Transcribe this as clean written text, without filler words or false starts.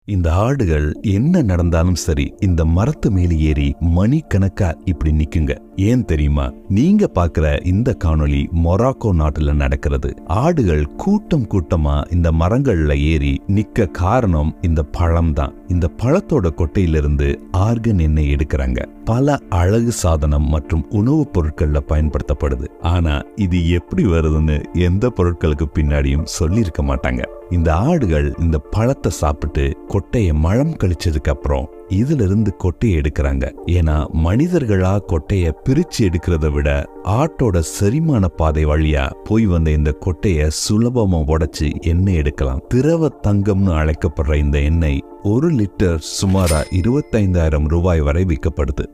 இந்த ஆடுகள் என்ன நடந்தாலும் சரி இந்த மரத்து மேல ஏறி மணிக்கணக்கா இப்படி நிக்குங்க. ஏன் தெரியுமா? நீங்க பாக்குற இந்த காணொளி மொராக்கோ நாட்டுல நடக்கிறது. ஆடுகள் கூட்டம் கூட்டமா இந்த மரங்கள்ல ஏறி நிக்க காரணம் இந்த பழம் தான். இந்த பழத்தோட கொட்டையிலிருந்து ஆர்கன் எண்ணெய் எடுக்கிறாங்க. பல அழகு சாதனம் மற்றும் உணவுப் பொருட்கள்ல பயன்படுத்தப்படுது. ஆனா இது எப்படி வருதுன்னு எந்த பொருட்களுக்கு பின்னாடியும் சொல்லியிருக்க மாட்டாங்க. இந்த ஆடுகள் இந்த பழத்தை சாப்பிட்டு கொட்டையை மலம் கழிச்சதுக்கு அப்புறம் இதுல இருந்து கொட்டையை எடுக்கிறாங்க. ஏன்னா மனிதர்களா கொட்டைய பிரிச்சு எடுக்கிறத விட ஆட்டோட செரிமான பாதை வழியா போய் வந்த இந்த கொட்டைய சுலபமா உடைச்சு எண்ணெய் எடுக்கலாம். திரவ தங்கம்னு அழைக்கப்படுற இந்த எண்ணெய் 1 லிட்டர் சுமாரா 25,000 ரூபாய் வரை விற்கப்படுது.